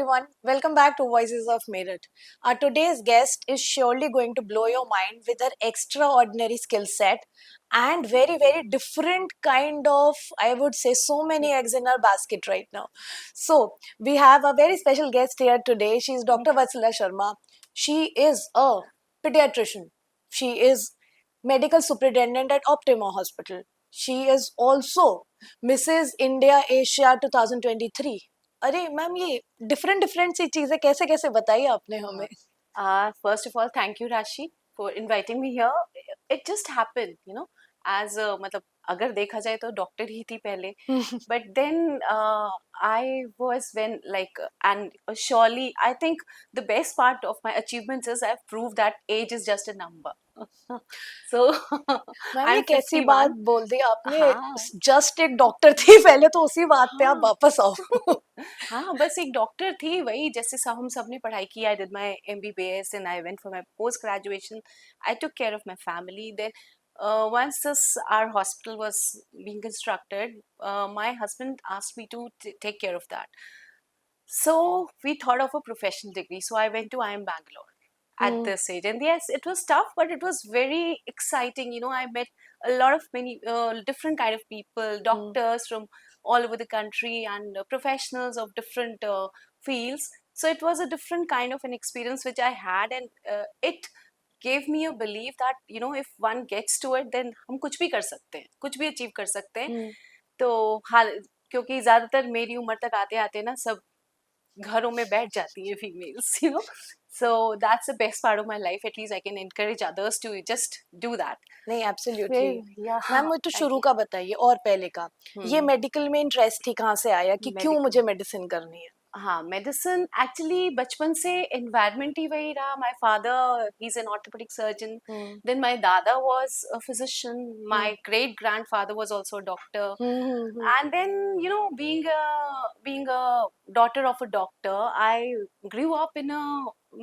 everyone. Welcome back to Voices of Merit. Our today's guest is surely going to blow your mind with her extraordinary skill set and very, very different kind of, I would say, so many eggs in her basket right now. So, we have a very special guest here today. She is Dr. Vatsala Sharma. She is a pediatrician. She is medical superintendent at Optima Hospital. She is also Mrs. India Asia 2023. अरे ma'am ये different different सी चीजें कैसे कैसे बताई आपने हमें First of all, thank you, Rashi, for inviting me here. It just happened, as मतलब अगर देखा जाए तो डॉक्टर ही थी पहले, but then I was when like and surely I think the best part of my achievements is I've proved that age is just a number. So ma'am ये I'm कैसी बात 51. बोल दी आपने हाँ जस्ट एक डॉक्टर थी पहले तो उसी बात पे आप हाँ वापस आओ हाँ बस एक डॉक्टर थी वही जैसे सब हम सब ने पढ़ाई की I did my MBBS and I went for my post graduation I took care of my family then once this our hospital was being constructed my husband asked me to take care of that, so we thought of a professional degree, so I went to IIM Bangalore at this age, and yes it was tough but it was very exciting. I met a lot of many different kind of people, doctors from all over the country and professionals of different fields, so it was a different kind of an experience which I had, and it gave me a belief that if one gets to it then हम कुछ भी कर सकते हैं, कुछ भी achieve कर सकते हैं. तो हाल क्योंकि ज्यादातर मेरी उम्र तक आते आते ना सब घरों में बैठ जाती है females, so that's the best part of my life. At least I can encourage others to just do that. नहीं एब्सोल्युटली फिर या मैम मुझे तो thank शुरू you. का बताइए और पहले का ये मेडिकल में इंटरेस्ट ही कहाँ से आया कि क्यों मेडिकल, मुझे मेडिसिन करनी है हाँ मेडिसिन एक्चुअली बचपन से एनवायरनमेंट ही वही रहा. My father he is an orthopaedic surgeon, then my दादा was a physician, my great grandfather was also a doctor, and then being a daughter of a doctor I grew up in a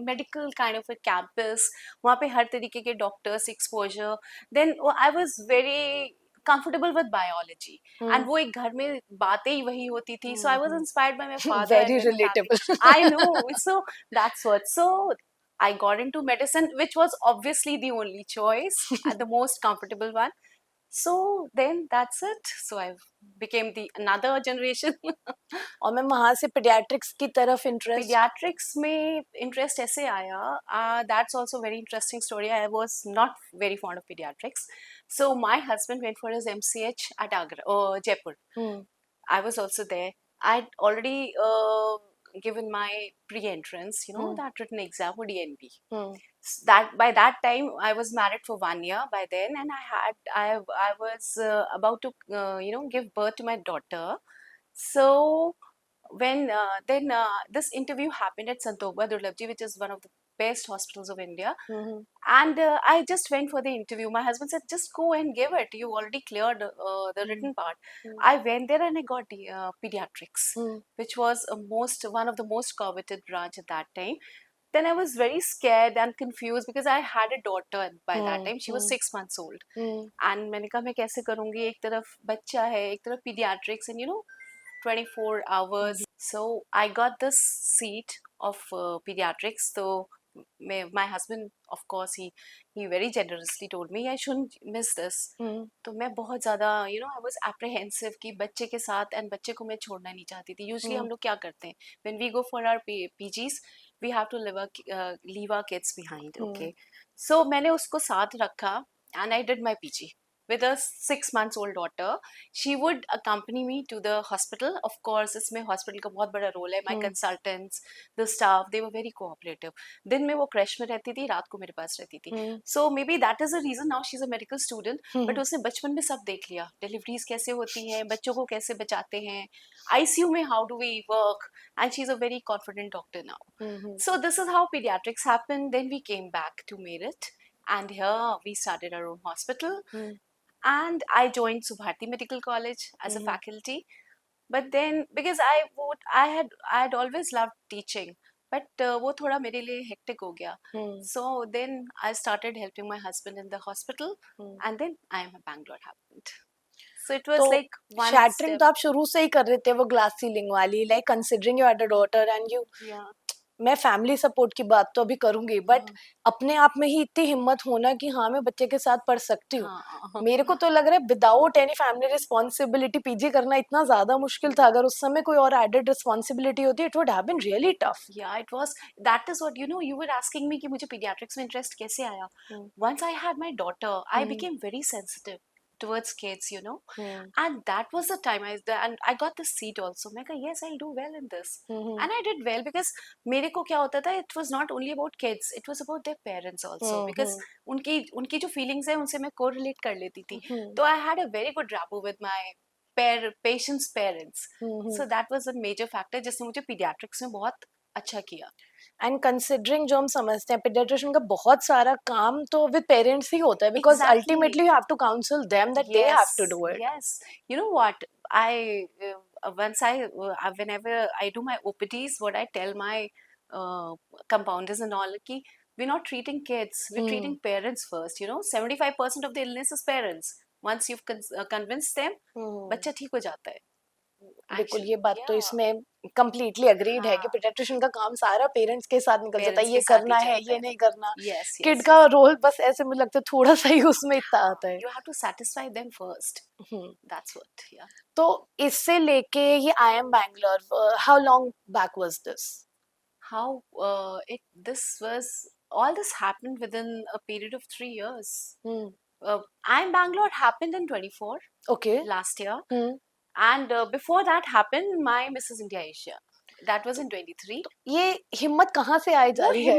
medical kind of a campus. वहाँ पे हर तरीके के doctors exposure, then I was very comfortable with biology, and वो एक घर में बातें ही वही होती थी, so I was inspired by my father very and then having, relatable I know, so that's what, so I got into medicine, which was obviously the only choice and the most comfortable one. So then that's it. So I became the another generation. और ma'am वहां से paediatrics की तरफ interest Pediatrics में interest ऐसे आया, that's also very interesting story. I was not very fond of pediatrics, so my husband went for his MCH at Agra, Jaipur. I was also there. I'd already given my pre-entrance, that written exam for DNB. That by that time I was married for 1 year by then, and I was about to give birth to my daughter. So when then this interview happened at Santokba Durlabji, which is one of the best hospitals of India, and I just went for the interview. My husband said, "Just go and give it. You already cleared the written part." I went there and I got the pediatrics, which was one of the most coveted branch at that time. Then I was very scared and confused because I had a daughter by that time. She was 6 months old, and मैंने कहा मैं कैसे करूँगी, एक तरफ बच्चा है, एक तरफ pediatrics, and 24 hours. So I got this seat of pediatrics. So my husband, of course, he very generously told me I shouldn't miss this. तो मैं बहुत ज़्यादा I was apprehensive कि बच्चे के साथ and बच्चे को मैं छोड़ना नहीं चाहती थी. Usually हम लोग क्या करते हैं when we go for our PGs, we have to leave our kids behind. Okay, so मैंने उसको साथ रखा and I did my PG with a 6 months old daughter. She would accompany me to the hospital. Of course, इसमें hospital का बहुत बड़ा role है. My consultants, the staff, they were very cooperative. दिन में वो क्रैश में रहती थी, रात को मेरे पास रहती थी. So maybe that is the reason now she's a medical student. But उसने बचपन में सब देख लिया. Deliveries कैसे होती हैं, बच्चों को कैसे बचाते हैं, ICU में how do we work, and she's a very confident doctor now. So this is how pediatrics happened. Then we came back to Meerut, and here we started our own hospital. And I joined Subharti Medical College as a faculty. But then because I had always loved teaching, but वो थोड़ा मेरे लिए hectic हो गया. So then I started helping my husband in the hospital, and then IIM Bangalore happened. So it was तो like one shattering step. तो आप शुरू से ही कर रहे थे वो ग्लास सीलिंग वाली, like considering you had a daughter and you, Yeah. मैं फैमिली सपोर्ट की बात तो अभी करूंगी, बट हाँ. अपने आप में ही इतनी हिम्मत होना कि हाँ मैं बच्चे के साथ पढ़ सकती हूँ। हाँ. मेरे को तो लग रहा है without any family responsibility PG करना इतना ज्यादा मुश्किल था, अगर उस समय कोई और एडेड रिस्पॉन्सिबिलिटी होती it would have been really tough. Yeah, it was. That is what, you were asking me कि मुझे pediatrics में interest कैसे आया. Once I had my daughter, I became very sensitive towards kids. And that was the time I got the seat also. मैं कहा yes, I'll do well in this. And I did well because मेरे को क्या होता था, it was not only about kids, it was about their parents also, because उनकी उनकी जो feelings है उनसे मैं correlate कर लेती थी. तो I had a very good rapport with my patient's parents. So that was a major factor जिसने मुझे pediatrics में बहुत अच्छा किया. एंड कंसिडरिंग जो हम समझते हैं पीडियाट्रिशियन का बहुत सारा काम तो विद पेरेंट्स ही होता है, because Exactly. Ultimately you have to counsel them that they have to do it. Yes. You know what? Once whenever I do my OPDs, what I tell my uh, compounders and all, कि we're not treating kids, we're treating parents first. 75% of the illness is parents. Once you've convinced them, बच्चा ठीक हो जाता है. बिल्कुल, Actually, ये बात तो yeah. इसमें कंप्लीटली अग्रीड है कि हाँ, पीडियाट्रिशियन का काम सारा पेरेंट्स के साथ निकल जाता है, पेरेंट्स ये के साथ ही करना है चलता ये है. नहीं करना, Yes, किड yes, का yes. रोल बस ऐसे मुझे लगता है थोड़ा सा ही उसमें इतना आता है। You have to satisfy them first. Hmm, That's what, yeah. तो इससे लेके ये I am Bangalore, how long back was this? How all this happened within a period of 3 years. I'm Bangalore happened in 24 okay. last year, and before that happened my Mrs. India Asia. That was in 23. ये हिम्मत कहाँ से आई जा वो रही है?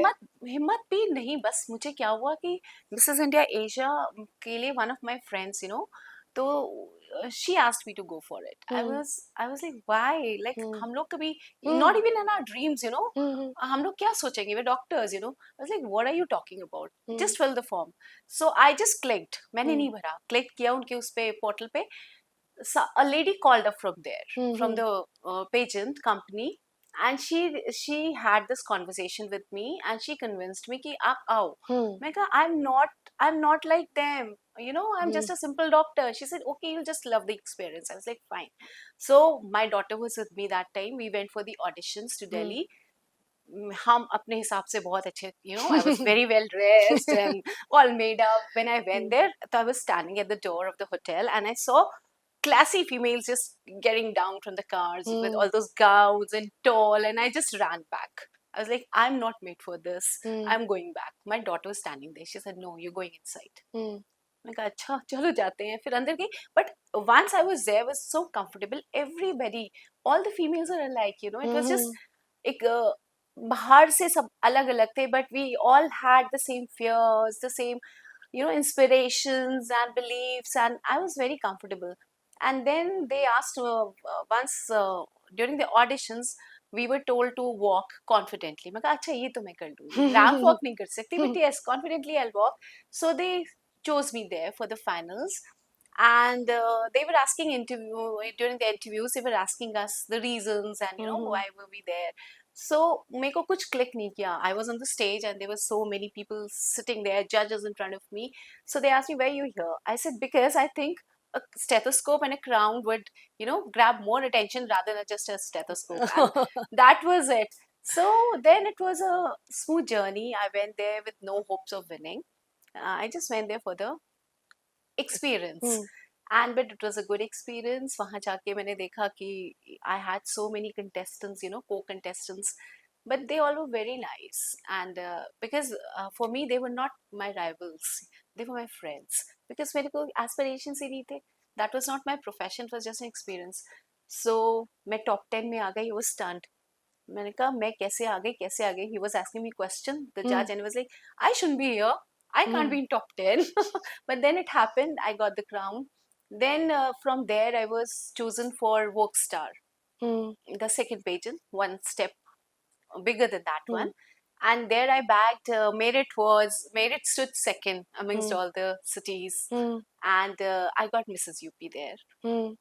हिम्मत भी नहीं, बस मुझे क्या हुआ कि मिसेस इंडिया एशिया के लिए वन ऑफ माय फ्रेंड्स तो she asked me to go for it. I was like, why? Like हम लोग कभी not even in our dreams, हम लोग क्या सोचेंगे, we're doctors. I was like, what are you talking about? Just fill the form. So I just clicked. मैंने नहीं भरा, click किया उनके उस पे पोर्टल पे. A lady called up from there, from the pageant company, and she had this conversation with me, and she convinced me कि आप आओ. मैं कहा I'm not like them. I'm just a simple doctor. She said, okay, you'll just love the experience. I was like, fine. So my daughter was with me that time. We went for the auditions to Delhi. हम अपने हिसाब से बहुत अच्छे, I was very well dressed and all made up. When I went there, so I was standing at the door of the hotel and I saw classy females just getting down from the cars with all those gowns and tall, and I just ran back. I was like, I'm not made for this. I'm going back. My daughter was standing there. She said, no, you're going inside. मैं कहा अच्छा चलो जाते हैं, फिर अंदर गई. But once I was there, I was so comfortable. Everybody, all the females are alike. It was just एक बाहर से सब अलग अलग थे, but we all had the same fears, the same inspirations and beliefs, and I was very comfortable. And then they asked once during the auditions we were told to walk confidently. मैं कहा अच्छा ये तो मैं कर लूँगी, ramp walk नहीं कर सकती, but yes, confidently I'll walk. So they chose me there for the finals. And they were asking during the interviews, they were asking us the reasons and why were we there. So मेरे को कुछ click नहीं किया. I was on the stage and there were so many people sitting there, judges in front of me. So they asked me, why are you here? I said, because I think a stethoscope and a crown would grab more attention rather than just a stethoscope. And that was it. So then it was a smooth journey. I went there with no hopes of winning. I just went there for the experience. And but it was a good experience. वहाँ जाके मैंने देखा कि I had so many contestants, co-contestants, but they all were very nice. And because for me they were not my rivals, they were my friends. Because मेरे को aspirations ही नहीं थे. That was not my profession. It was just an experience. So मैं top 10 में आ गई. He was stunned. मैंने कहा मैं कैसे आ गई. He was asking me question, the judge, and he was like, I shouldn't be here. I can't be in top 10. But then it happened. I got the crown. Then from there, I was chosen for Vogue Star, the second pageant, one step bigger than that one. And there I bagged, Merit stood second amongst all the cities. And I got Mrs. UP there,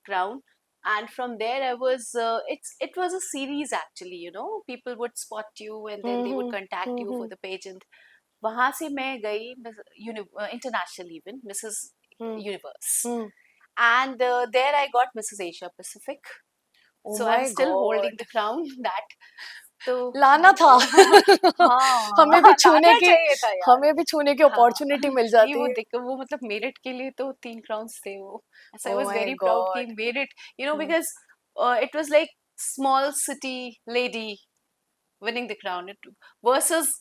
crown. And from there I was, it was a series actually, people would spot you and then they would contact you for the pageant. वहाँ से मैं गई international even Mrs. Universe. And there I got Mrs. Asia Pacific. Oh So I'm my still God. holding the crown that. तो लाना भाई था। हाँ हमें भी छूने लाना की चाहिए था यार। हमें भी छूने की हाँ अपॉर्चुनिटी मिल नहीं जाती वो है। देखो वो मतलब मेरिट के लिए तो 3 crowns थे वो। So I Oh was my very proud कि God. merit, you know, Hmm. because it was like small city lady winning the crown versus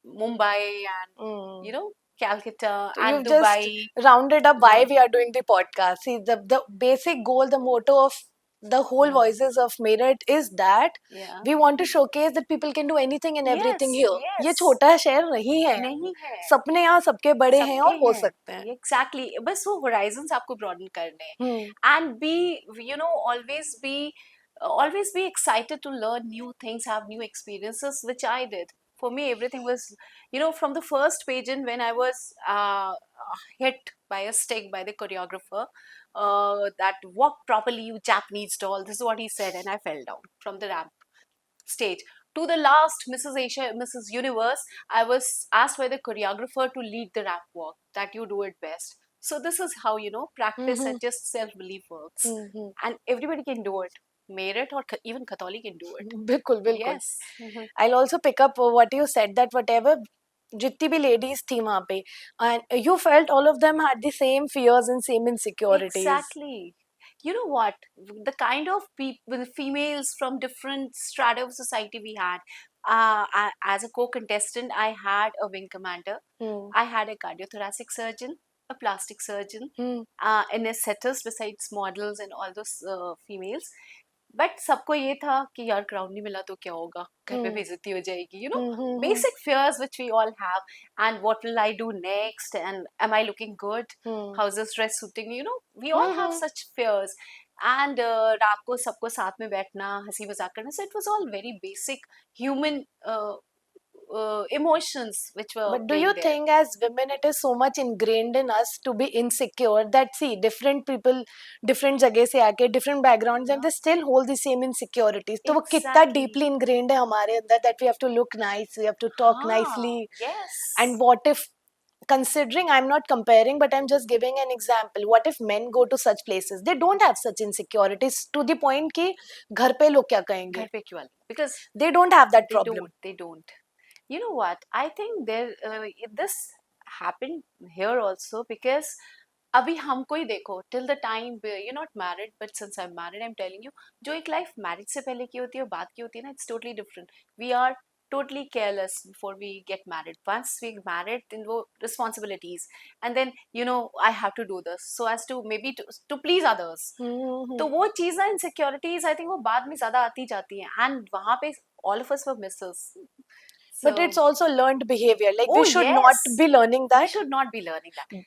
Mumbai and Hmm. you know Calcutta So and you've just Dubai. rounded up why Yeah, we are doing the podcast. See, the basic goal, the motto of the whole yeah, Voices of Meerut is that yeah. we want to showcase that people can do anything and everything Yes, here. ये yes. छोटा शहर नहीं है। नहीं है, सपने यहाँ सबके बड़े हैं सबके और हो हैं। सकते हैं। एग्जैक्टली बस वो होराइजन्स आपको ब्रॉडन करने हम्म। हैं and be you know always be excited to learn new things, have new experiences, which I did. For me, everything was, you know, from the first pageant when I was hit by a stick by the choreographer, that walk properly, you Japanese doll. This is what he said, and I fell down from the ramp stage. To the last Mrs. Asia, Mrs. Universe, I was asked by the choreographer to lead the rap walk, that you do it best. So this is how, you know, practice hmm. and just self-belief works. Hmm. And everybody can do it. Merit or even Katholi can do it. बिल्कुल बिल्कुल। Yes. Mhm. I'll also pick up what you said, that whatever जितनी भी ladies थी वहाँ पे, and you felt all of them had the same fears and same insecurities. Exactly. You know what? The kind of people, females from different strata of society we had. As a co-contestant, I had a wing commander. Hmm. I had a cardiothoracic surgeon, a plastic surgeon, Hmm. anesthetists besides models and all those females. But सबको ये था कि यार crown नहीं मिला तो क्या होगा, घर पे Hmm. बेइज्जती हो जाएगी, you know, Hmm. Hmm. basic fears which we all have. And what will I do next, and am I looking good, Hmm. how's this dress suiting me, you know, we all have Hmm. such fears. And रात को सबको साथ में बैठना, हंसी मजाक करना, so it was all very basic human emotions which were But do playing you there. think as women it is so much ingrained in us to be insecure that see different people different जगह से आके different backgrounds and Yeah, they still hold the same insecurities, तो वो कितना exactly. deeply ingrained है हमारे अंदर that we have to look nice, we have to talk हाँ, nicely. And yes. what if, considering, I'm not comparing but I'm just giving an example, what if men go to such places, they don't have such insecurities to the point कि घर पे लोग क्या कहेंगे, घर पे क्यों because they don't have that problem. they don't. You know what? I think this happened here also because अभी हमको ही देखो, till the time you're not married, but since I'm married, I'm telling you, जो एक life marriage से पहले की होती है और बाद की होती है ना, it's totally different. We are totally careless before we get married. Once we get married, then वो responsibilities, and then you know I have to do this so as to maybe to please others. तो वो चीज़ ना insecurities I think वो बाद में ज़्यादा आती जाती हैं, and वहाँ पे all of us were misses. But it's So, also learned behavior, like we oh should not yes, be learning we that. should not be learning that.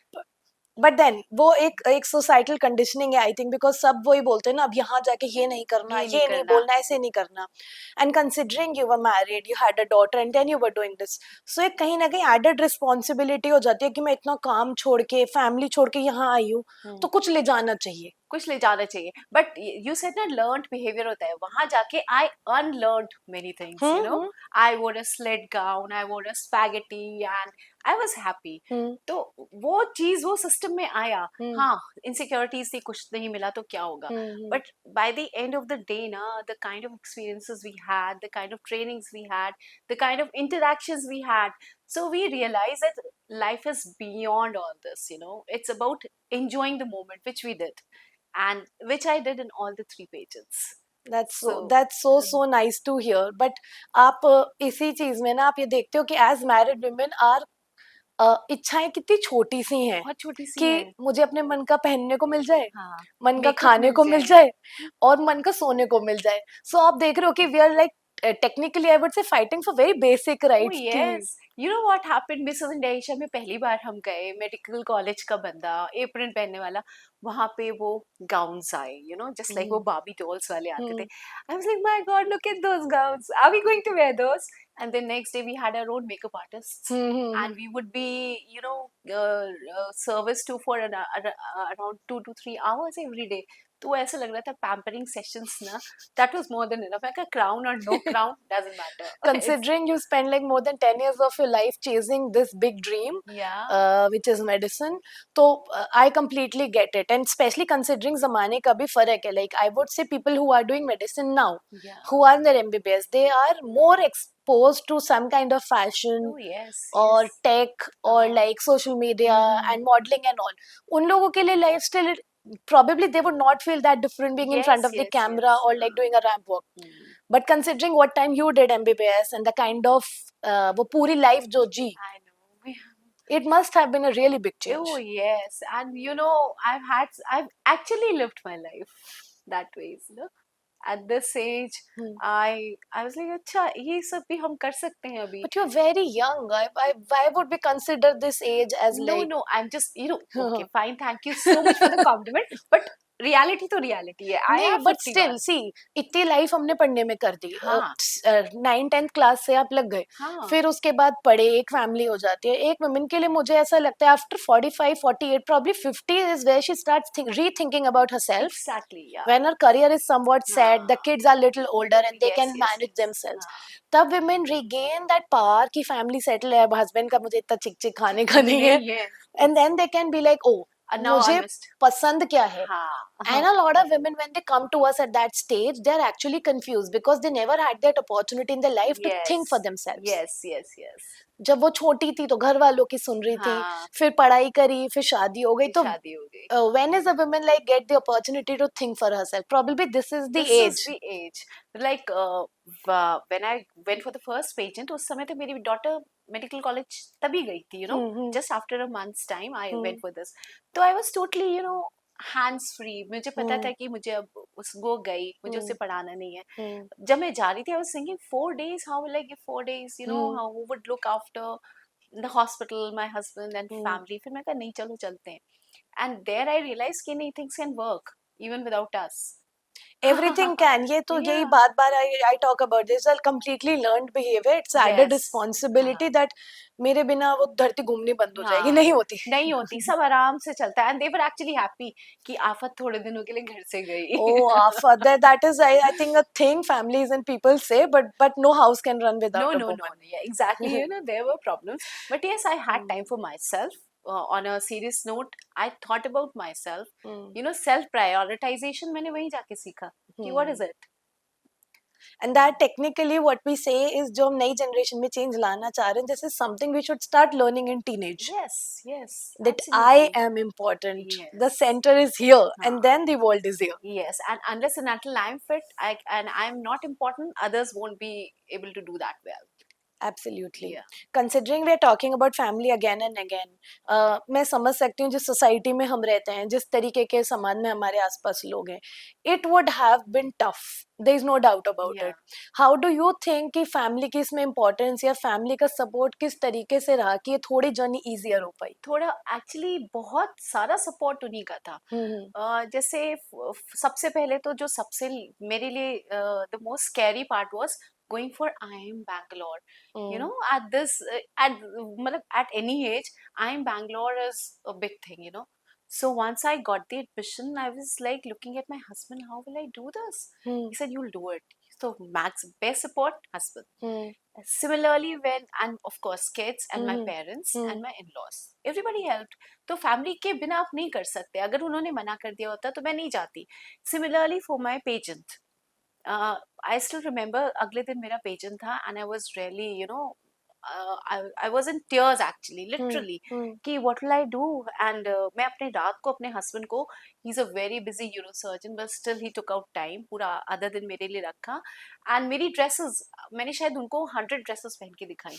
But then वो एक सोसाइटल कंडीशनिंग है I think, because सब वही बोलते हैं ना, अब यहाँ जाके ये नहीं करना, ये नहीं ये नहीं करना. बोलना, ऐसे नहीं करना. And considering you were married, you had a daughter and then you were doing this, so एक कहीं ना कहीं एडेड रिस्पॉन्सिबिलिटी हो जाती है कि मैं इतना काम छोड़ के फैमिली छोड़ के यहाँ आई हूँ, तो कुछ ले जाना चाहिए. कुछ ले जाना चाहिए. बट यू सेड ना लर्नड बिहेवियर होता है, वहां जाके I unlearned many things, you know. I wore a slit gown, I wore a spaghetti and I was happy. तो वो चीज वो सिस्टम में आया. हाँ, इनसिक्योरिटीज थी, कुछ नहीं मिला तो क्या होगा. But by the end of the day ना, the kind of experiences we had, the kind of trainings we had, the kind of interactions we had, so we realize that life is beyond all this, you know. It's about enjoying the moment, which we did, and which I did in all the 3 pages. That's so nice to hear. But आप इसी चीज में ना आप ये देखते हो कि एज मैरिड वुमेन आर इच्छाएं कितनी छोटी सी हैं बहुत छोटी सी कि है. मुझे अपने मन का पहनने को मिल जाए, हाँ, मन का मेकअप खाने मिल को मिल जाए. जाए और मन का सोने को मिल जाए. सो आप देख रहे हो कि we are like technically I would say fighting for very basic Oh rights की. yes, you know what happened? Mrs India Asia में पहली बार हम गए, मेडिकल कॉलेज का बंदा, एप्रन पहनने वाला, वहां पे वो गाउन्स आए, you know, just like वो बाबी डॉल्स वाले आते थे. I was like, my God, look at those gowns. Are we going to wear those? And then next day we had our own makeup artists, and we would be, you know, serviced to for around 2 to 3 hours every day. तो ऐसा लग रहा था pampering sessions ना, that was more than enough. like a crown or no crown doesn't matter. It's, Considering you spend like more than 10 years of your life chasing this big dream, yeah, which is medicine, so I completely get it. And especially considering zamane ka bhi farak hai, like I would say people who are doing medicine now, yeah. who are in their MBBS, they are more exposed to some kind of fashion Oh yes, or yes. tech or like social media and modeling and all. उन लोगों के लिए life still probably they would not feel that different being in front Yes, of the yes, camera yes. or like doing a ramp walk. Hmm. But considering what time you did MBBS and the kind of वो पूरी life जो जी, I know. it must have been a really big change. Oh yes, and I've actually lived my life that way. You know, at this age, Hmm. I was like, अच्छा ये सब भी हम कर सकते हैं अभी. But you're very young. I would be consider this age as No, like no, I'm just, okay, fine. Thank you so much for the compliment. But reality to reality है. I नहीं, am बट स्टिल 51. सी इतनी life हमने पढ़ने में कर दी. हाँ, 9th-10th class से आप लग गए, हाँ. फिर उसके बाद पढ़े, एक फैमिली हो जाती है. एक वुमेन के लिए मुझे ऐसा लगता है after 45-48 probably 50 is where she starts rethinking about herself. Exactly, yeah. When her career is somewhat set, the हाँ. kids are little older and they Yes, can yes, manage yes. themselves. हाँ. तब women regain that power कि family settle है, अब husband का मुझे इतना चिक चिक खाने का नहीं है, नहीं है. and then they can be like, oh, Now I मुझे missed. पसंद क्या है. हाँ. And a lot of women, when they come to us at that stage, they're actually confused because they never had that opportunity in their life to think for Yes. themselves. Yes, yes, yes. जब वो छोटी थी तो घर वालों की सुन रही थी, हाँ. फिर पढ़ाई करी, फिर शादी हो गई. फिर तो शादी हो गई. when is a woman like get the opportunity to think for herself? Probably this is the This age. is the age. Like when I went for the first pageant, उस समय तो मेरी daughter medical college तभी गई थी, just after a month's time I went for this. तो I was totally, hands free. मुझे पता था कि मुझे अब वो गई, मुझे उसे पढ़ाना नहीं है. जब मैं जा रही थी, I was thinking 4 days. How will I give 4 days? How who would look after the hospital, my husband and family. फिर मैं कहा नहीं चलो चलते हैं. And there I realized कि नहीं, things can work even without us. Everything can. ये तो यही Yeah. Bar bar I talk about this. A completely learned behavior. It's added Yes. responsibility हाँ. that मेरे बिना वो धरती घूमनी बंद हो जाएगी. हाँ. नहीं होती. नहीं होती, सब आराम से चलता है. And they were actually happy कि आफत थोड़े दिनों के लिए घर से गई. Oh, Afa, that is I think a thing families and people say, but no house can run without a No. woman. Yeah, exactly. There were problems. But yes, I had time for myself. On a serious note, I thought about myself. Self-prioritization मैंने वहीं जाके सीखा कि what is it? And that technically what we say is जो हम नई generation में change लाना चाह रहे हैं, this is something we should start learning in teenage. Yes. That Absolutely. I am important. Yes. The center is here, and then the world is here. Yes, and unless and until I'm fit, and I'm not important, others won't be able to do that well. Absolutely. Yeah. Considering we are talking about family again and again, मैं समझ सकती हूँ जिस society में हम रहते हैं, जिस तरीके के समाज में हमारे आसपास लोग हैं, it would have been tough. There is no doubt about Yeah. it. How do you think कि family की इसमें importance या family का support किस तरीके से रहा कि ये थोड़ी journey easier हो पाई? थोड़ा एक्चुअली बहुत सारा सपोर्ट उन्हीं का था. जैसे सबसे पहले तो जो सबसे मेरे लिए the most scary part was going for IIM Bangalore. At this at any age, IIM Bangalore is a big thing. So once I got the admission, I was like looking at my husband, how will I do this? He said, you'll do it. So Max, best support, husband. Similarly, and of course kids and my parents and my in-laws, everybody helped. तो family के बिना आप नहीं कर सकते. अगर उन्होंने मना कर दिया होता तो मैं नहीं जाती. Similarly for my pageant, I still remember अगले दिन मेरा pageant था and I was really, I was in tears actually, literally, कि what will I do? And मैं अपने रात को अपने husband को, he's a very busy neurosurgeon, but still he took out time, पूरा आधा दिन मेरे लिए रखा. And मेरी dresses, मैंने शायद उनको 100 dresses पहन के दिखाई,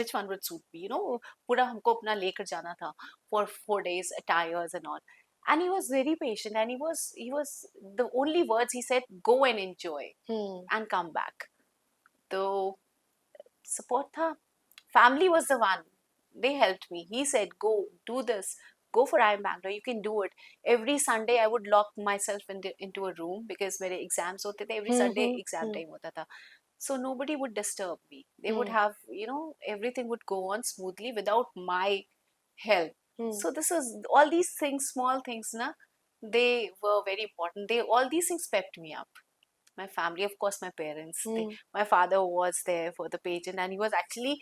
which one would suit me, पूरा हमको अपना लेकर जाना था for 4 days, attires and all. And he was very patient, and he was the only words he said, go and enjoy and come back. So support tha. Family was the one, they helped me. He said, go do this, go for IIM Bangalore, you can do it. Every Sunday I would lock myself into a room because mere exams hote the. Every Sunday exam time hota tha, so nobody would disturb me. They would have, everything would go on smoothly without my help. So this is all these things, small things, na, they were very important. They all these things pepped me up. My family, of course, my parents. My father was there for the pageant, and he was actually.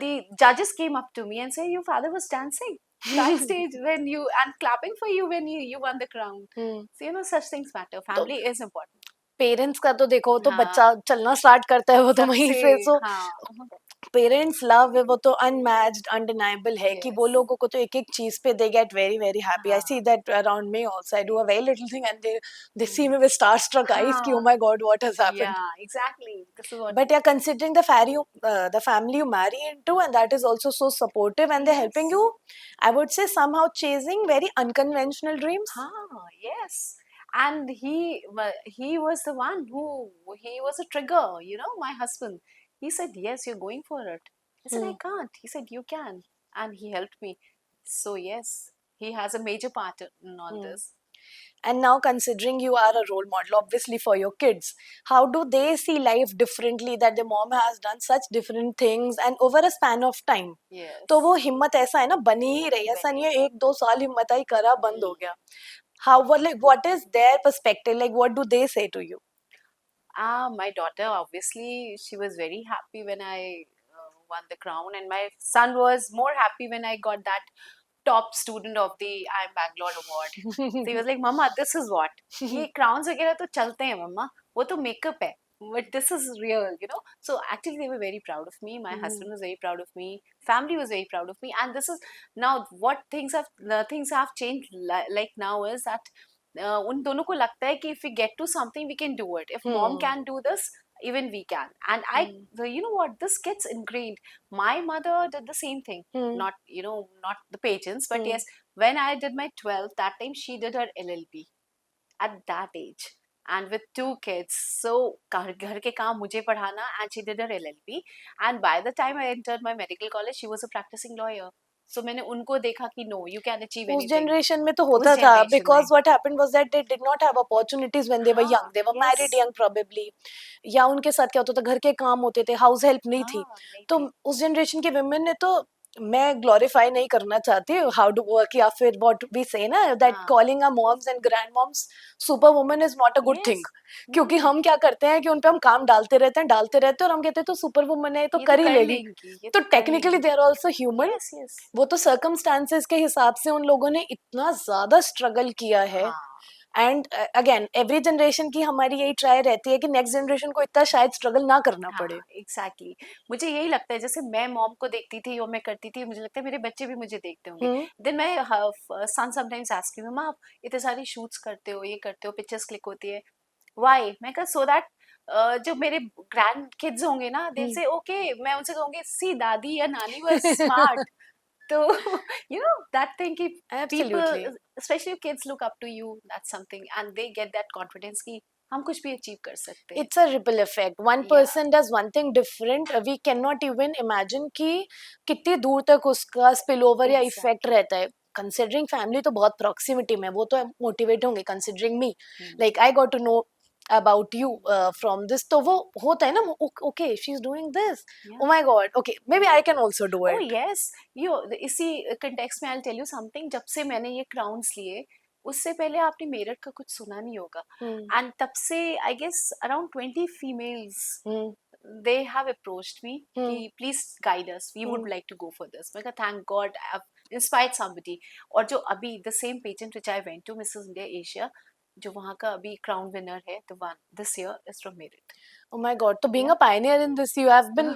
The judges came up to me and said, "Your father was dancing backstage when you and clapping for you when you won the crown." So such things matter. तो Family is important. Parents का तो देखो, तो हाँ, बच्चा चलना start करता है वो तो तब वहीं से से, सो हाँ, पेरेंट्स लव है वो तो अनमैच्ड अनडिनाइबल है कि वो yes, लोगों को तो एक एक चीज पे they get very very happy. I see हाँ, that around me also. I do a very little thing and they see hmm, me with star struck eyes कि ओ हाँ, my god what has happened. yeah, exactly. This is what. But yeah, considering the family you marry into, and that is also so supportive, and they're helping Yes. you, I would say somehow chasing very unconventional dreams. Yes. And he was the one who he was a trigger, my husband. He said, "Yes, you're going for it." I said, "I Hmm. can't." He said, "You can." And he helped me. So yes, he has a major part in all Hmm. this. And now, considering you are a role model, obviously, for your kids, how do they see life differently that their mom has done such different things and over a span of time? तो Yes. वो हिम्मत ऐसा है ना, बनी ही रही, ऐसा नहीं Benny. है 1-2 साल हिम्मत आई करा बंद हो Hmm. गया. How, what is their perspective, like what do they say to you? My daughter, obviously, she was very happy when I won the crown, and my son was more happy when I got that top student of the IIM Bangalore award. So he was like, "Mama, this is what ये crowns वगैरह तो चलते हैं, मम्मा, वो तो makeup है, but this is real." So actually, they were very proud of me. My husband was very proud of me. Family was very proud of me, and this is now what things have changed. Like now is that उन दोनों को लगता है कि if we get to something, we can do it. If mom Hmm. can do this, even we can. And you know what? This gets ingrained. My mother did the same thing. Hmm. Not the pageants, but Hmm. yes, when I did my 12th, that time she did her LLB at that age. And with 2 kids, so घर के काम मुझे पढ़ाना, and she did her LLB. And by the time I entered my medical college, she was a practicing lawyer. So मैंने उनको देखा कि no, you can achieve उस anything. जनरेशन में तो उस होता था, generation बिकॉज में what happened was that they did not have opportunities when they were young. हाँ, they were married yes, young probably, या उनके साथ क्या होता था, घर के काम होते थे, हाउस हेल्प नहीं थी. हाँ, नहीं तो थी. उस जनरेशन के विमेन ने तो, मैं ग्लोरीफाई नहीं करना चाहती हाउ डू वर्क या फिर व्हाट वी से ना, दैट हाँ, calling a moms and grand moms super woman is not a good thing. yes, क्योंकि no, हम क्या करते हैं कि उन पे हम काम डालते रहते हैं और हम कहते हैं तो सुपर वुमन है, ये तो ये तो कर ही कर लेगी. लेंगी, ये तो तो कर टेक्निकली लेंगी. They are also human. Yes, yes, वो तो सर्कमस्टांसेस के हिसाब से उन लोगों ने इतना ज्यादा स्ट्रगल किया है. हाँ, एंड अगेन एवरी जनरेशन की हमारी यही ट्राई रहती है कि नेक्स्ट जनरेशन को इतना शायद स्ट्रगल ना करना पड़े. हाँ, एग्जैक्टली. मुझे यही लगता है, जैसे मैं मॉम को देखती थी और मैं करती थी, मुझे लगता है मेरे बच्चे भी मुझे देखते होंगे. हम्म. देन मैं सन समटाइम्स आस्क मी, मम्मा आप इतने सारी शूट्स करते हो, ये करते हो, पिक्चर्स क्लिक होती है, व्हाई? मैं कहा सो दैट जो मेरे ग्रैंड किड्स होंगे ना, दे से ओके, मैं उनसे कहूंगी सी दादी या नानी वाज स्मार्ट. तो that thing कि absolutely. people, especially kids, look up to you. That's something, and they get that confidence कि हम कुछ भी achieve कर सकते हैं. It's a ripple effect. One Yeah, person does one thing different, we cannot even imagine कि कितनी दूर तक उसका spill over या effect exactly. रहता है. Considering family तो बहुत proximity में, वो तो motivate होंगे. Considering me, Hmm. like I got to know about you from this, तो वो होता है ना, okay, she's doing this, Yeah. oh my god, okay, maybe I can also do Oh it. yes, इसी context में I'll tell you something. जब से मैंने ये crowns लिए, उससे पहले आपने मेरठ का कुछ सुना नहीं होगा. Hmm. And तब से I guess around 20 females Hmm. they have approached me Hmm. कि please guide us, we would Hmm. like to go for this. मैं कहा thank God I've inspired somebody. और जो अभी the same pageant which I went to, Mrs. India Asia, जो वहाँ का अभी crown winner है, the one this year is from Meerut. Oh my god, तो being Yeah. a pioneer in this, you have been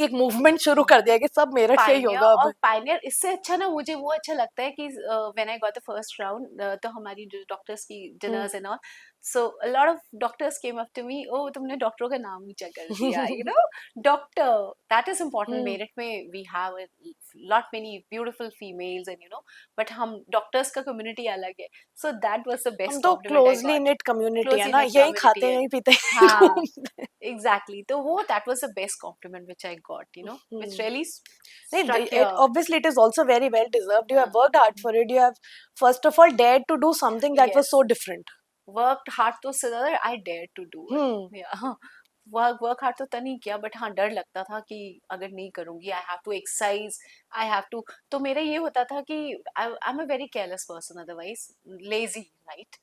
एक movement शुरू कर दिया कि सब मेरठ से ही पायनियर. होगा और अब. पायनियर इससे अच्छा ना, मुझे वो अच्छा लगता है कि when I got the first round, तो हमारी जो डॉक्टर्स की dinners and all, so a lot of doctors came up to me, oh तुमने डॉक्टरों का नाम ऊंचा कर दिया, doctor, that is important. Hmm. Meerut में we have lot many beautiful females, and but हम डॉक्टर्स का कम्युनिटी अलग है. So that was the hmm best तो compliment I closely got. Knit community है क्लोजली ना, नेट यही कम्युनिटी खाते हैं है. यही पीते हैं हाँ, घूमते हैं. exactly. तो वो that was the best compliment which I got, which really नहीं, struck here. obviously it is also very well deserved. You have हाँ, worked hard for it. You have first of all dared to do something that was yes, so different. worked hard to say that I dared to do it. Hmm. Yeah. Work hard तो नहीं किया, but हाँ डर लगता था कि अगर नहीं करूंगी, I have to exercise, I have to, तो मेरा ये होता था कि I am a very careless person, otherwise lazy, right?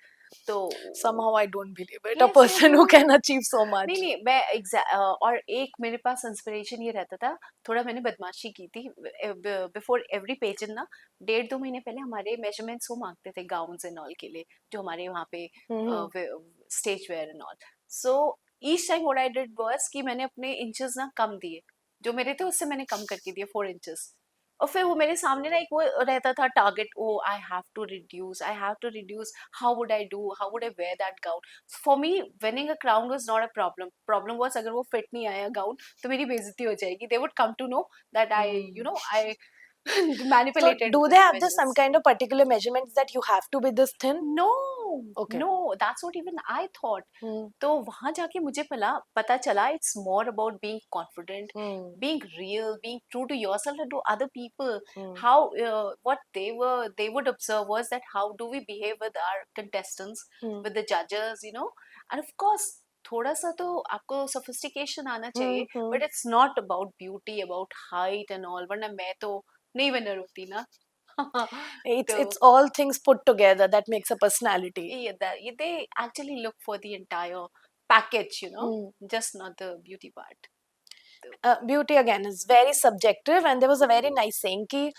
तो Somehow I don't believe it. A yes you person do. who can achieve so नहीं much. नहीं मैं और एक मेरे पास इंस्पिरेशन ये रहता था, थोड़ा मैंने बदमाशी की थी बिफोर एवरी पेजेंट ना। 1.5-2 महीने पहले हमारे मेजरमेंट्स वो मांगते थे गाउन्स एंड ऑल के लिए, जो हमारे वहाँ पे Hmm. Stage where and all. So each time what I did was कि मैंने अपने इंचेस ना कम दिए, जो मेरे थे उससे मैंने कम करके दिए 4 इंचेस। और फिर वो मेरे सामने ना एक वो रहता था target, oh I have to reduce, I have to reduce, how would I do, how would I wear that gown. For me winning a crown was not a problem, problem was अगर वो fit नहीं आया gown तो मेरी बेइज्जती हो जाएगी, they would come to know that I Hmm. You know I So manipulated do they with the have just some measures. kind of particular measurements that you have to be this thin? No, Okay. No, that's what even I thought. Hmm. तो वहां जाके मुझे पता चला it's more about being confident, Hmm. being real, being true to yourself and to other people. Hmm. How what they would observe was that how do we behave with our contestants, Hmm. with the judges, and of course थोड़ा सा तो आपको sophistication आना Hmm. चाहिए, Hmm. but it's not about beauty, about height and all, वरना मैं तो नहीं विनर होती ना। It's तो it's all things put together that makes a personality. yeah, they actually look for the entire package, Hmm. just not the beauty part. So, Beauty again is very subjective, and there was a very nice saying कि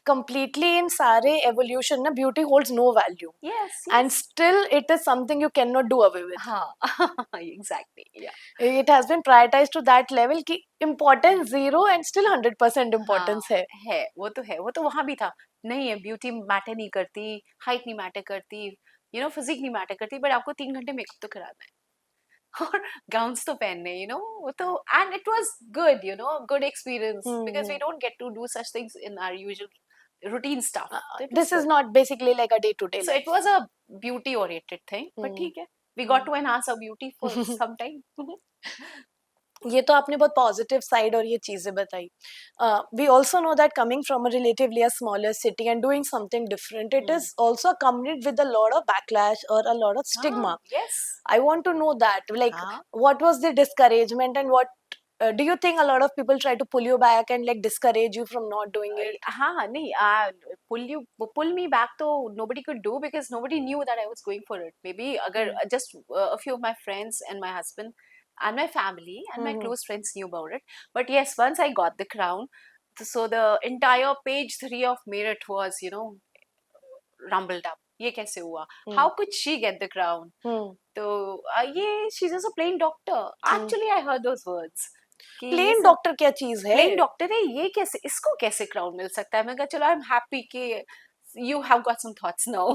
completely in सारे evolution ना beauty holds no value, yes, and yes. still it is something you cannot do away with. हाँ, exactly, yeah. It has been prioritized to that level कि importance zero and still 100% हाँ, importance है. है, वो तो वहां भी था। नहीं है, ब्यूटी मैटर नहीं करती, हाइट नहीं मैटर करती, फिजिक नहीं मैटर करती, बट आपको 3 घंटे मेकअप तो कराना है। और गाउन्स तो पहनने, वो तो, and it was good, good experience, because we Hmm. Don't get to do such things in our usual routine stuff. So it was This is good. not basically like a day-to-day So it life. was a beauty oriented thing, but Hmm. ठीक है, we got Hmm. to enhance our beauty for some time. ये तो आपने बहुत positive side और ये चीजें बताई. We also know that coming from a relatively a smaller city and doing something different, it is also accompanied with a lot of backlash or a lot of stigma. Yes. I want to know that, like, हाँ, what was the discouragement, and what do you think a lot of people try to pull you back and like discourage you from not doing it? हाँ, नहीं, pull me back तो nobody could do because nobody knew that I was going for it. Maybe अगर Hmm. just a few of my friends and my husband and my family and my Hmm. close friends knew about it. But yes, once I got the crown, so the entire page 3 of Meerut was, rumbled up. ये कैसे हुआ? Hmm. How could she get the crown? Hmm. तो ये she's just a plain doctor. Hmm. Actually, I heard those words कि ये plane सब doctor क्या चीज है? प्लेन डॉक्टर है, ये कैसे, इसको कैसे क्राउन मिल सकता है? मैं कहा चलो, आई एम हैप्पी कि you have got some thoughts now.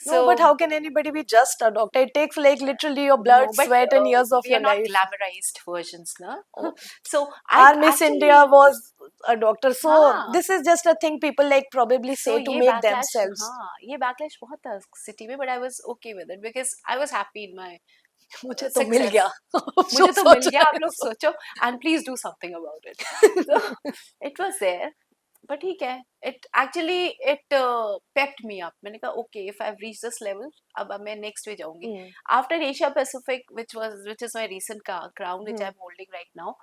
No, So but how can anybody be just a doctor? It takes like literally your no, blood, but sweat, and years of we your are not life. glamorized versions, na. Oh, So I our Miss actually, India was a doctor, so हाँ, this is just a thing people like probably so say to ये make backlash, themselves. हाँ, ये backlash बहुत था city में, but I was okay with it because I was happy in my मुझे तो मिल success. गया. जो मुझे तो मिल सोचा गया, आप है लोग सो. सोचो, and please do something about it. So it was there. But ठीक है, it pepped me up. मैंने कहा okay, if I've reached this level, अब मैं next पे जाऊंगी. Hmm. After Asia Pacific, which is my recent crown, which Hmm. I'm holding right now,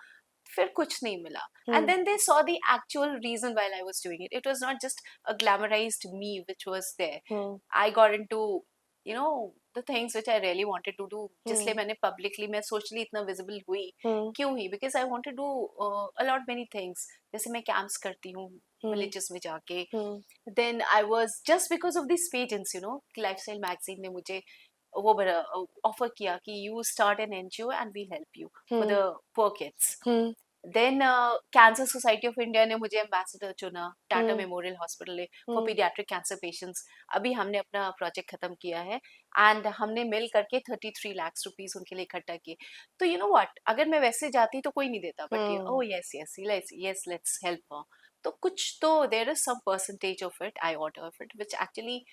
फिर कुछ नहीं मिला. Hmm. And then they saw the actual reason while I was doing it. It was not just a glamorized me which was there. Hmm. I got into, the things which I really wanted to do. जिसलिए Hmm. मैंने publicly, मैं socially इतना visible हुई. Hmm. क्यों हुई? Because I want to do a lot many things. जैसे मैं camps करती हूँ Hmm. villages में जाके. Hmm. Then I was, just because of these pageants, Lifestyle magazine ने मुझे वो ऑफर किया कि you start an NGO and we'll help you for Hmm. the poor kids. Hmm. Then cancer society of India ने मुझे ambassador चुना Tata Hmm. Memorial hospital ने for Hmm. Paediatric cancer patients. अभी हमने अपना प्रोजेक्ट खत्म किया है एंड हमने मिल करके 33 लाख रुपीस उनके लिए इकट्ठा किए. तो यू नो व्हाट, अगर मैं वैसे जाती तो कोई नहीं देता, but Hmm. Oh yes yes yes let's help her. तो कुछ तो there is some percentage of it, I order of it, which actually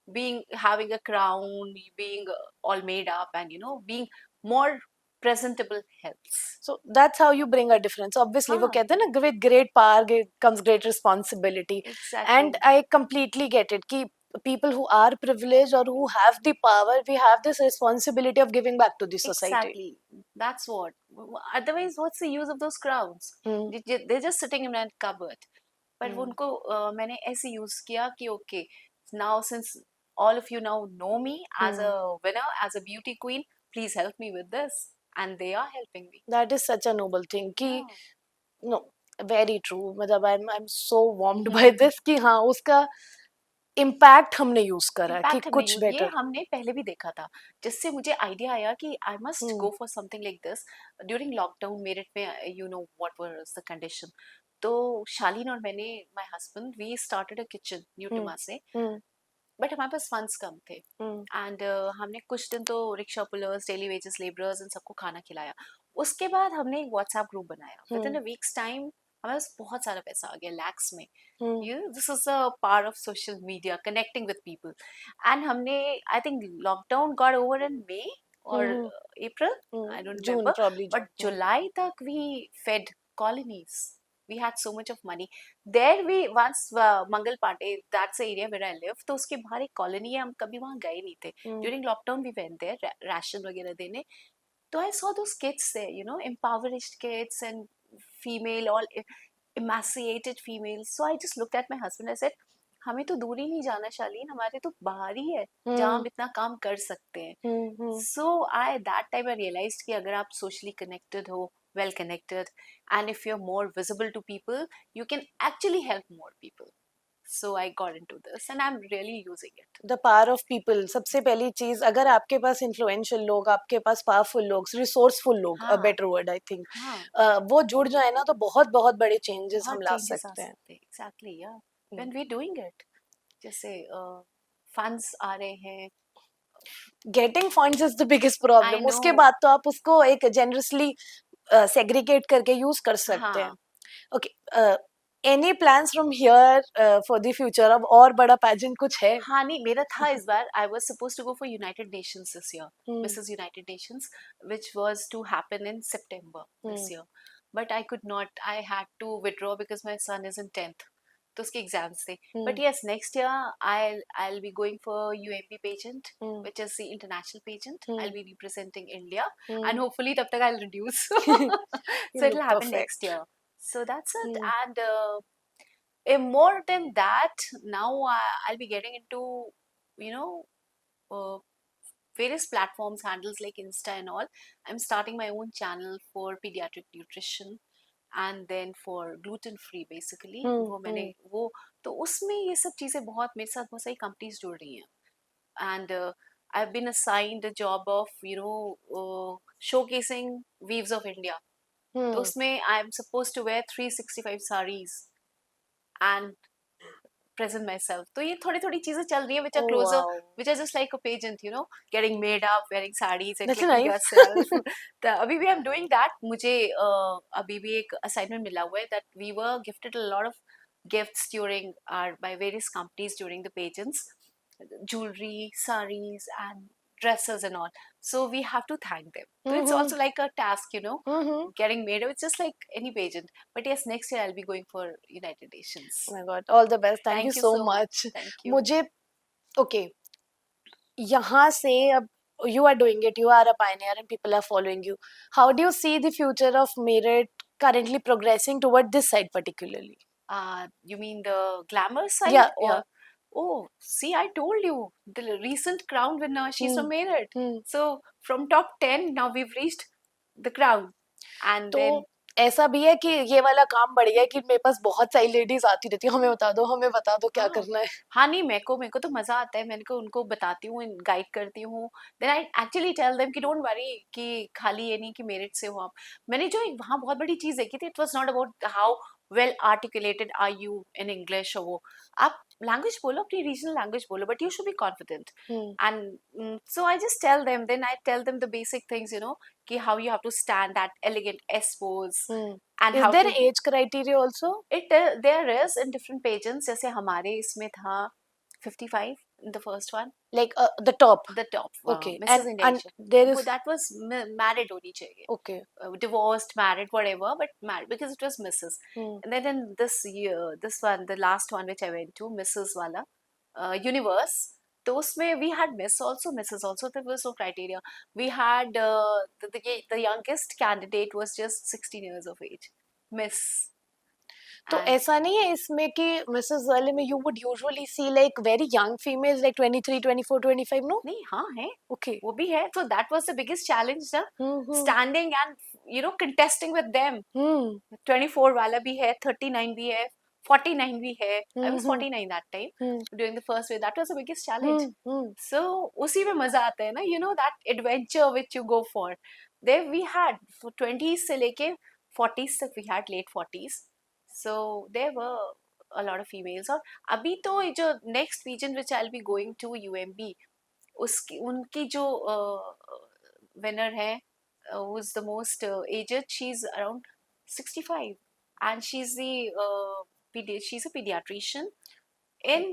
being, having a crown, being all made up, and being more presentable helps. So that's how you bring a difference. Obviously, वो हाँ, कहते हैं ना, with great power comes great responsibility. And exactly. I completely get it कि people who are privileged or who have the power, we have this responsibility of giving back to the society. Exactly. That's what. Otherwise, what's the use of those crowns? Hmm. They're just sitting in a cupboard. पर वो Hmm. उनको मैंने ऐसे use किया कि okay, now since all of you now know me as a Hmm. winner, as a beauty queen, please help me with this, and they are helping me. That is such a noble thing कि Yeah. no, very true. मतलब I'm so warmed by this कि हाँ उसका impact हमने use करा कि impact हमने कुछ यूज ये बेटर. हमने पहले भी देखा था, जिससे मुझे आइडिया आया कि I must Hmm. Go for something like this during lockdown Meerut में. You know what was the condition. तो शालीन और मैंने, my husband, we started a kitchen new Hmm. टिमा से. Hmm. बट हमारे पास फंड्स कम थे. Hmm. एंड हमने कुछ दिन तो rickshaw pullers, daily wages labourers, इन सबको खाना खिलाया. उसके बाद हमने एक व्हाट्सएप ग्रुप बनाया. With in Hmm. A weeks time हमारे पास बहुत सारा पैसा आ गया, लैक्स में. Hmm. You this is a part of social media, connecting with people. And हमने, I think lockdown got over in May or Hmm. April, Hmm. I don't June, remember, probably but June. Hmm. July tak we fed colonies. We had so much of money. There we once Mangal Pande, that's the area where I live. तो उसके बाहर एक colony है, हम कभी वहाँ गए नहीं थे. Hmm. During lockdown we went there, ration वगैरह देने. So I saw those kids there, you know, impoverished kids and female, all emaciated females. So I just looked at my husband. I said, हमें तो दूर ही नहीं जाना शालीन, हमारे तो बाहर ही है जहाँ Hmm. हम इतना काम कर सकते हैं. Hmm. Hmm. So I that time I realized कि अगर आप socially connected हो, well connected, and if you're more visible to people, you can actually help more people. So I got into this and I'm really using it. The power of people. सबसे पहली चीज, अगर आपके पास influential लोग, आपके पास powerful लोग, resourceful लोग, अ हाँ बेटर वर्ड आई थिंक, हाँ, वो जुड़ जाए ना तो बहुत बहुत बड़े चेंजेस बहुत हम ला चेंजेस आ सकते हैं. सकते हैं. एग्जैक्टली या व्हेन वी डूइंग इट. जैसे फंड्स आ रहे हैं. Getting funds is the biggest I problem. No. उसके बाद तो आप उसको एक जेनरसली सेग्रीगेट करके यूज कर सकते हैं. हाँ okay, any plans from here for the future? अब और बड़ा पैजेंट कुछ है? हाँ, नहीं मेरा था इस बार. I was supposed to go for United Nations this year, hmm. Mrs United Nations, which was to happen in September this hmm. Year. But I could not, I had to withdraw because my son is in 10th. तो उसके exams थे. But hmm. Yes, next year I'll be going for UMP pageant, hmm. which is the international pageant. I'll hmm. be representing India, hmm. and hopefully तब तक I'll reduce. You So look it'll happen next perfect. year. So that's it. Hmm. And more than that, now I'll be getting into, you know, uh, various platforms, handles like Insta and all. I'm starting my own channel for pediatric nutrition and then for gluten free basically. हम्म. वो मैंने हम्म. वो तो उसमें ये सब चीज़ें बहुत मेरे साथ बहुत सारी कंपनीज जुड़ रही हैं. And I've been assigned a job of, you know, showcasing weaves of India. तो हम्म. उसमें I'm supposed to wear 365 sarees and present myself. तो ये थोड़ी थोड़ी चीजें चल रही है which are Oh closer, wow. which are just like a pageant, you know, getting made up, wearing sarees and That's clicking nice. yourself. तो अभी भी I'm doing that. मुझे अभी भी एक assignment मिला हुआ है that we were gifted a lot of gifts during our by various companies during the pageants, jewelry, sarees and dresses and all. So we have to thank them. So it's Mm-hmm. also like a task, you know, Mm-hmm. getting made up. It's just like any pageant. But yes, next year I'll be going for United Oh Nations. my God, all the best. Thank you Thank you so so much. much. Thank you. मुझे okay, यहाँ से अब you are doing it, you are a pioneer and people are following you. How do you see the future of Meerut currently progressing toward this side particularly? You mean the glamour side Yeah, yeah. or? Oh, see, I told you the recent crown winner. She's Hmm. from Meerut. Hmm. So from top 10, now we've reached the crown. And तो then ऐसा भी है कि ये वाला काम बढ़िया है कि मेरे पास बहुत सारी लेडीज आती रहती है, हमें बता दो क्या हाँ करना है. हाँ, नहीं मेरे को तो मजा आता है. मैंने को उनको बताती हूँ, गाइड करती हूँ. Then I actually tell them कि डोंट वरी कि खाली ये नहीं कि मेरिट से हो आप. मैंने जो एक वहाँ बहुत बड़ी चीज देखी थी, it was not about how well articulated are you in English और वो. आप लैंग्वेज बोलो, अपनी रीजनल लैंग्वेज बोलो, but you should be confident. Hmm. And so I just tell them, then I tell them the basic things, you know, कि how you have to stand that elegant S pose Hmm. And Is how there to. age criteria also? It there is in different pageants. जैसे हमारे इसमें था 55 in the first one, Like the top. the top Okay. Mrs. India And Asia. there is That was married होनी चाहिए, okay. divorced, married, whatever, but married because it was Mrs. Hmm. And then in this year, this one, the last one which I went to, Mrs. Wala, Universe. तो उसमें we had miss also, misses also, there was no criteria. We had the youngest candidate was just 16 years of age, miss. तो And ऐसा नहीं है इसमें कि Mrs world में you would usually see like very young females like 23, 24, 25, no? नहीं, हाँ है, ओके. वो भी है. So that was the biggest challenge ना, हम्म. standing and contesting with them. हम्म. 24 वाला भी है, 39 भी है, 49 भी है. I was hmm. 49 that time hmm. during the first wave. That was the biggest challenge. Hmm. So उसी में मजा आता है ना, that adventure which you go for. There we had 20s से लेके 40s तक, we had late 40s. So there were a lot of females. और अभी तो ये जो next region which I'll be going to, UMB, उसकी उनकी जो winner है, who's the most aged, she's around 65, and she's she's a pediatrician in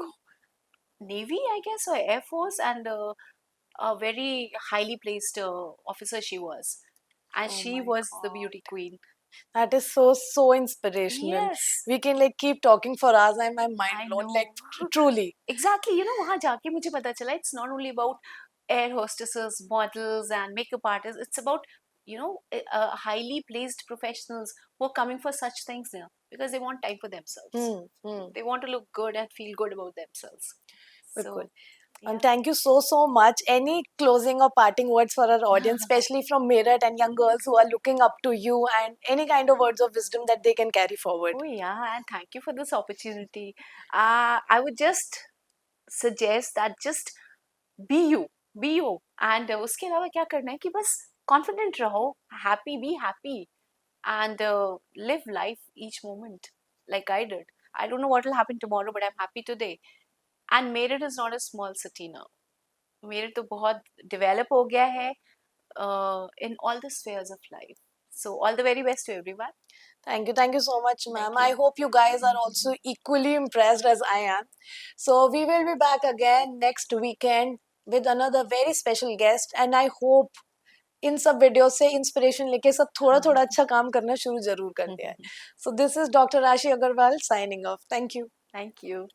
Navy, I guess, or Air Force, and a very highly placed officer she was, and Oh she my was the God. beauty queen. That is so inspirational. Yes, We can like keep talking for hours. I'm mind I blown. know. Like truly. Exactly, वहाँ जाके मुझे पता चला it's not only about air hostesses, models, and makeup artists. It's about highly placed professionals who are coming for such things now because they want time for themselves. They want to look good and feel good about themselves. बिल्कुल. So, yeah. Thank you so much. Any closing or parting words for our audience, especially from Meerut and young girls who are looking up to you, and any kind of words of wisdom that they can carry forward? Oh yeah, and thank you for this opportunity. I would just suggest that just be you, and उसके अलावा क्या करना है कि बस confident रहो, be happy, and live life each moment like I did. I don't know what will happen tomorrow, but I'm happy today. And Meerut is not a small city now. Meerut तो बहुत develop हो गया है in all the spheres of life. So all the very best to everyone. Thank you so much, ma'am. Thank I you. hope you guys are also equally impressed as I am. So we will be back again next weekend with another very special guest, and I hope इन सब video से inspiration लेके सब थोड़ा थोड़ा अच्छा काम करना शुरू जरूर करते हैं. So this is Dr. Rashi Agarwal signing off. Thank you. Thank you.